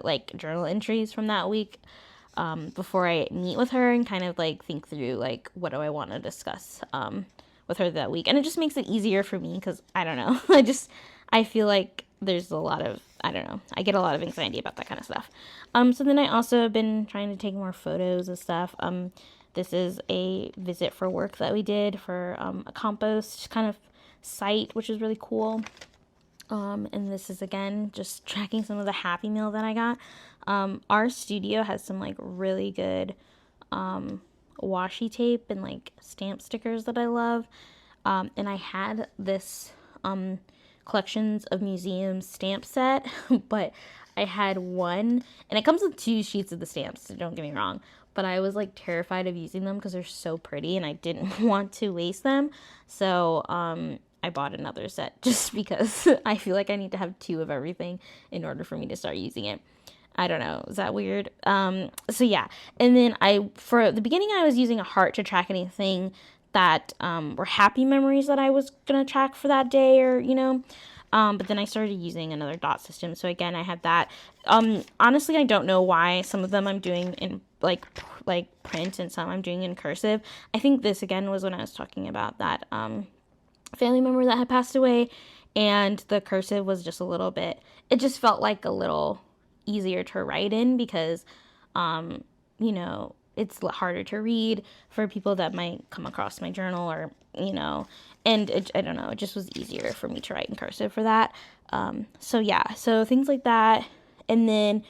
like journal entries from that week, before I meet with her, and kind of like think through like, what do I want to discuss, with her that week. And it just makes it easier for me because I don't know, I feel like there's a lot of, I don't know, I get a lot of anxiety about that kind of stuff. So then I also have been trying to take more photos of stuff. This is a visit for work that we did for a compost kind of site, which is really cool. And this is, again, just tracking some of the Happy Meal that I got. Our studio has some like really good washi tape and like stamp stickers that I love. And I had this collections of museums stamp set, but I had one, and it comes with 2 sheets of the stamps, so don't get me wrong, but I was like terrified of using them because they're so pretty and I didn't want to waste them. So I bought another set just because I feel like I need to have 2 of everything in order for me to start using it. I don't know. Is that weird? So yeah. And then for the beginning, I was using a heart to track anything that were happy memories that I was going to track for that day, or, but then I started using another dot system. So again, I have that. Honestly, I don't know why some of them I'm doing in like print and some I'm doing in cursive. I think this again was when I was talking about that family member that had passed away, and the cursive was just a little bit, it just felt like a little easier to write in because, it's harder to read for people that might come across my journal, or, and I don't know, it just was easier for me to write in cursive for that. So yeah, so things like that. And then,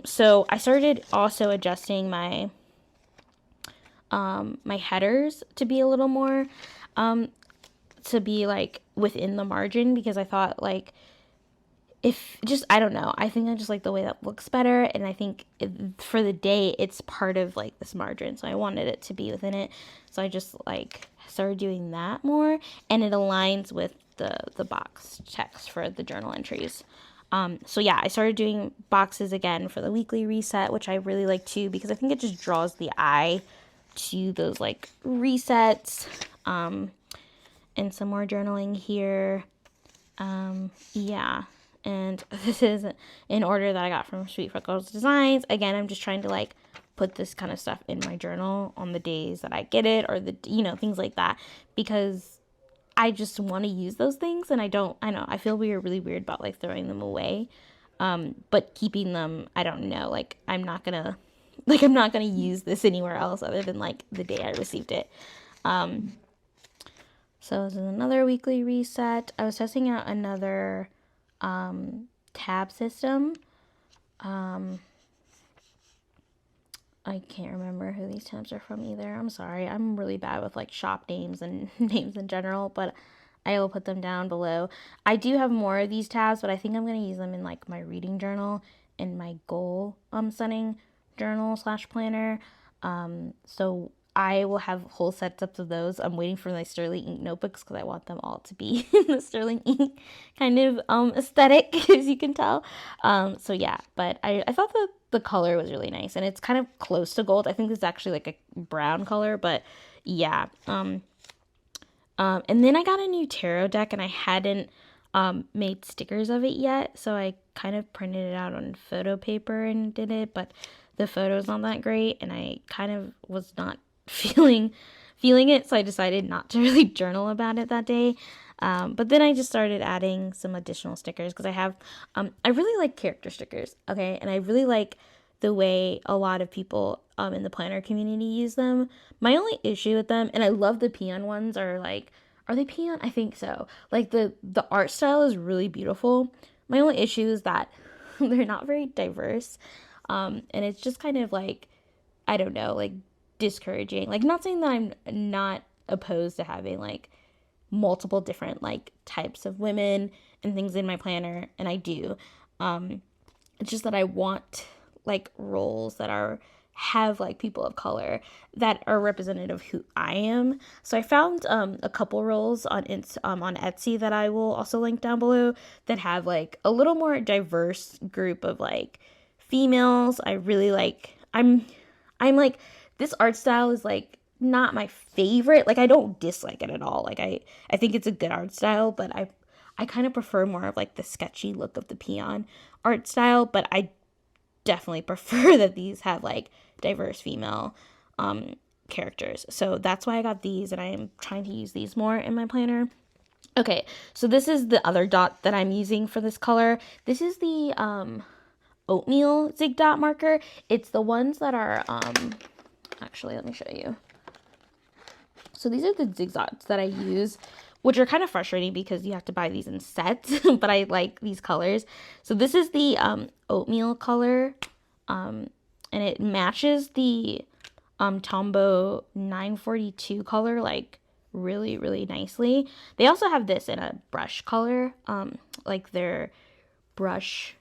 so I started also adjusting my headers to be a little more, to be like within the margin, because I thought like, I don't know, I think I just like the way that looks better, and I think for the day it's part of like this margin, so I wanted it to be within it, so I just like started doing that more, and it aligns with the box text for the journal entries. So yeah, I started doing boxes again for the weekly reset, which I really like too, because I think it just draws the eye to those like resets. And some more journaling here. Yeah. And this is an order that I got from Sweet Freckles Designs. Again, I'm just trying to like put this kind of stuff in my journal on the days that I get it, or things like that, because I just want to use those things, and I feel really weird about like throwing them away. But keeping them, I don't know, like I'm not gonna use this anywhere else other than like the day I received it. So this is another weekly reset. I was testing out another tab system. I can't remember who these tabs are from either. I'm sorry. I'm really bad with like shop names and names in general, but I will put them down below. I do have more of these tabs, but I think I'm going to use them in like my reading journal and my goal setting journal / planner. So I will have whole sets up of those. I'm waiting for my sterling ink notebooks because I want them all to be in the sterling ink kind of aesthetic, as you can tell. So yeah, but I thought that the color was really nice, and it's kind of close to gold. I think it's actually like a brown color, but yeah. And then I got a new tarot deck, and I hadn't made stickers of it yet, so I kind of printed it out on photo paper and did it, but the photo's not that great, and I kind of was not feeling it, so I decided not to really journal about it that day. But then I just started adding some additional stickers because I really like character stickers, okay, and I really like the way a lot of people in the planner community use them. My only issue with them, and I love the peon ones, are they peon? I think so. Like the art style is really beautiful. My only issue is that they're not very diverse, and it's just kind of like, I don't know, like discouraging. Like, not saying that I'm not opposed to having like multiple different like types of women and things in my planner, and I do. It's just that I want like roles that have like people of color that are representative of who I am. So I found a couple roles on Etsy that I will also link down below that have like a little more diverse group of like females. I really like. I'm like, this art style is like not my favorite. Like, I don't dislike it at all. Like, I think it's a good art style, but I kind of prefer more of like the sketchy look of the peon art style, but I definitely prefer that these have like diverse female characters. So that's why I got these, and I am trying to use these more in my planner. Okay, so this is the other dot that I'm using for this color. This is the oatmeal zig dot marker. It's the ones that are actually, let me show you. So these are the zigzags that I use, which are kind of frustrating because you have to buy these in sets, but I like these colors. So this is the oatmeal color, and it matches the Tombow 942 color like really, really nicely. They also have this in a brush color, like their brush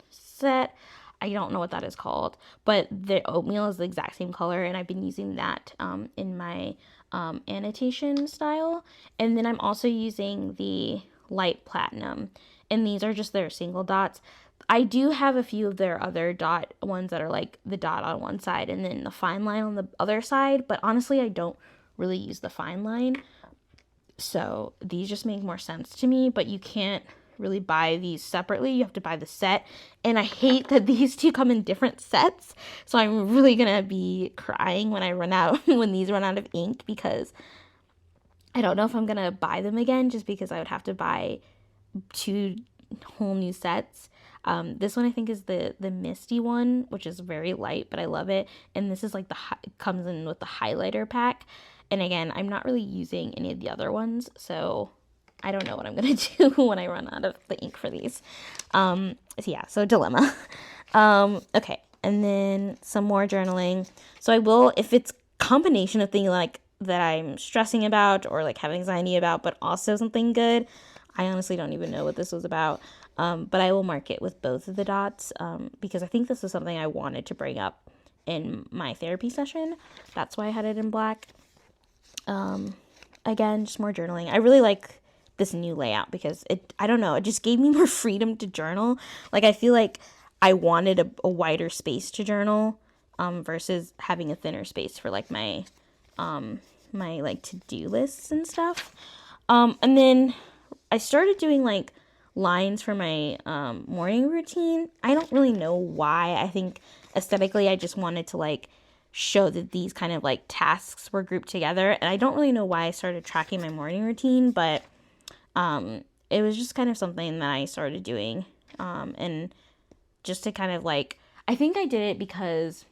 set. I don't know what that is called, but the oatmeal is the exact same color, and I've been using that in my annotation style. And then I'm also using the light platinum, and these are just their single dots. I do have a few of their other dot ones that are like the dot on one side and then the fine line on the other side, but honestly I don't really use the fine line, so these just make more sense to me. But you can't really buy these separately, you have to buy the set, and I hate that these two come in different sets, so I'm really gonna be crying when when these run out of ink, because I don't know if I'm gonna buy them again, just because I would have to buy two whole new sets. This one I think is the misty one, which is very light, but I love it, and this is like comes in with the highlighter pack, and again I'm not really using any of the other ones, so I don't know what I'm going to do when I run out of the ink for these. So dilemma. Okay, and then some more journaling. So I will, if it's combination of things like that I'm stressing about or like having anxiety about, but also something good, I honestly don't even know what this was about. But I will mark it with both of the dots because I think this is something I wanted to bring up in my therapy session. That's why I had it in black. Again, just more journaling. I really like this new layout because I don't know, it just gave me more freedom to journal. Like, I feel like I wanted a wider space to journal versus having a thinner space for like my like to-do lists and stuff. And then I started doing like lines for my morning routine. I don't really know why. I think aesthetically I just wanted to like show that these kind of like tasks were grouped together, and I don't really know why I started tracking my morning routine, but it was just kind of something that I started doing, and just to kind of like, I think I did it because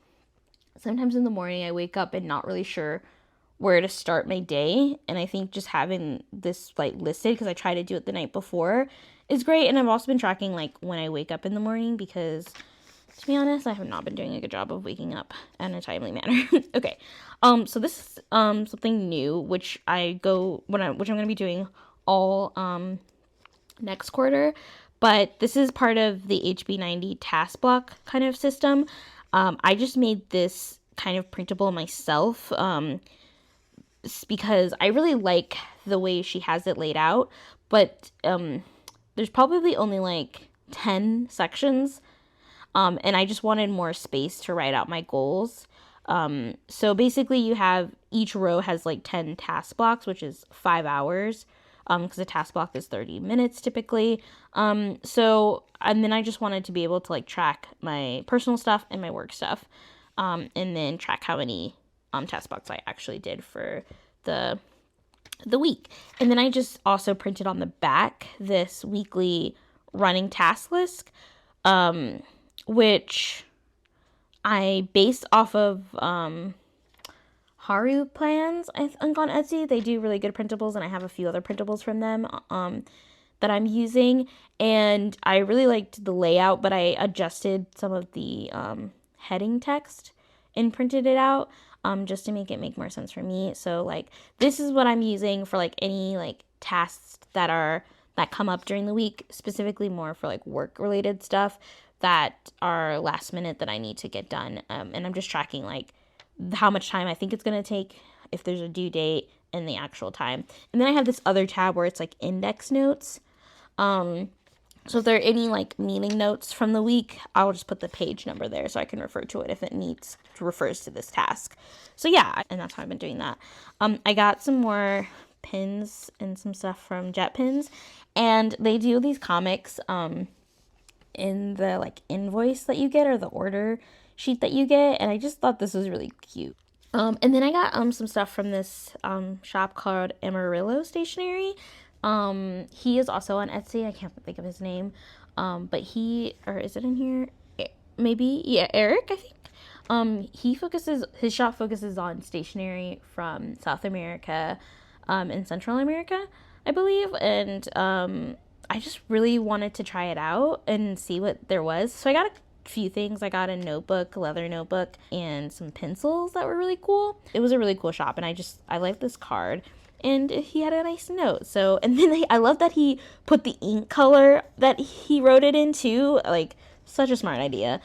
sometimes in the morning I wake up and not really sure where to start my day, and I think just having this like listed, because I try to do it the night before, is great. And I've also been tracking like when I wake up in the morning, because to be honest, I have not been doing a good job of waking up in a timely manner. Okay, so this is something new, which I'm going to be doing all next quarter, but this is part of the HB90 task block kind of system. I just made this kind of printable myself, because I really like the way she has it laid out, but there's probably only like 10 sections, and I just wanted more space to write out my goals. So basically you have, each row has like 10 task blocks, which is 5 hours, because a task block is 30 minutes typically. And then I just wanted to be able to like track my personal stuff and my work stuff, and then track how many task blocks I actually did for the week. And then I just also printed on the back this weekly running task list, which I based off of HarooPlans, I think, on Etsy. They do really good printables, and I have a few other printables from them that I'm using. And I really liked the layout, but I adjusted some of the heading text and printed it out just to make it make more sense for me. So like this is what I'm using for like any like tasks that come up during the week, specifically more for like work related stuff that are last minute that I need to get done. And I'm just tracking like how much time I think it's going to take, if there's a due date, and the actual time. And then I have this other tab where it's like index notes. So if there are any like meeting notes from the week, I'll just put the page number there so I can refer to it if it refers to this task. So yeah, and that's how I've been doing that. I got some more pins and some stuff from Jet Pins, and they do these comics in the like invoice that you get, or the order sheet that you get, and I just thought this was really cute. And then I got some stuff from this shop called Amarillo Stationery. He is also on Etsy. I can't think of his name, but is it in here? Maybe, yeah, Eric, I think. His shop focuses on stationery from South America, and Central America, I believe, and I just really wanted to try it out and see what there was. So I got a few things. I got a notebook, a leather notebook, and some pencils that were really cool. It was a really cool shop, and I liked this card. And he had a nice note. So, and then I love that he put the ink color that he wrote it in too. Like, such a smart idea.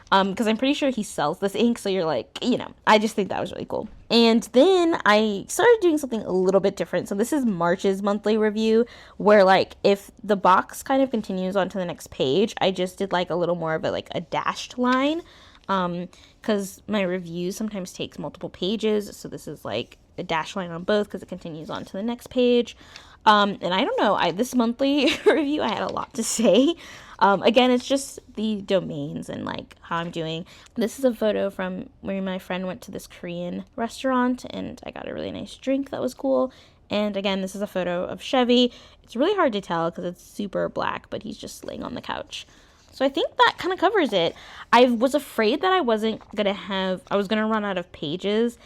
Because I'm pretty sure he sells this ink. So you're like, I just think that was really cool. And then I started doing something a little bit different. So this is March's monthly review, where like if the box kind of continues on to the next page, I just did like a little more of a dashed line. Because my review sometimes takes multiple pages. So this is like a dash line on both because it continues on to the next page. And I don't know, this monthly review, I had a lot to say. Again, it's just the domains and like how I'm doing. This is a photo from where my friend went to this Korean restaurant, and I got a really nice drink that was cool. And again, this is a photo of Chevy. It's really hard to tell because it's super black, but he's just laying on the couch. So I think that kind of covers it. I was afraid that I was going to run out of pages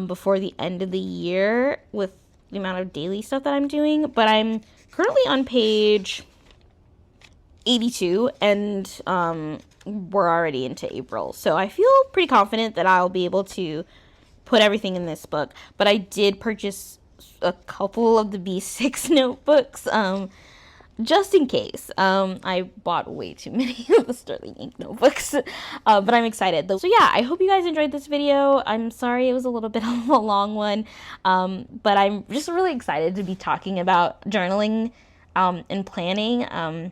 before the end of the year with the amount of daily stuff that I'm doing, but I'm currently on page 82, and we're already into April, so I feel pretty confident that I'll be able to put everything in this book. But I did purchase a couple of the B6 notebooks, just in case. I bought way too many of the Sterling ink notebooks, but I'm excited though. So yeah, I hope you guys enjoyed this video. I'm sorry it was a little bit of a long one, but I'm just really excited to be talking about journaling and planning.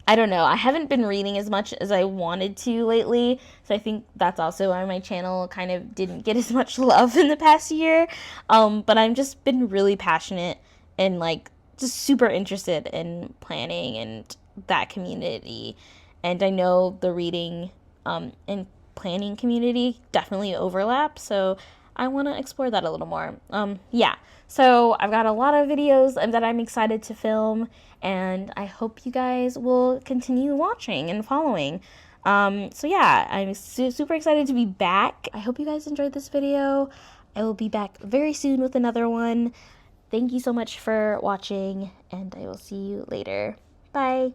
I don't know, I haven't been reading as much as I wanted to lately, so I think that's also why my channel kind of didn't get as much love in the past year, but I've just been really passionate and like just super interested in planning and that community, and I know the reading and planning community definitely overlap, so I want to explore that a little more. Yeah, so I've got a lot of videos that I'm excited to film, and I hope you guys will continue watching and following. So yeah, I'm super excited to be back. I hope you guys enjoyed this video. I will be back very soon with another one. Thank you so much for watching, and I will see you later. Bye!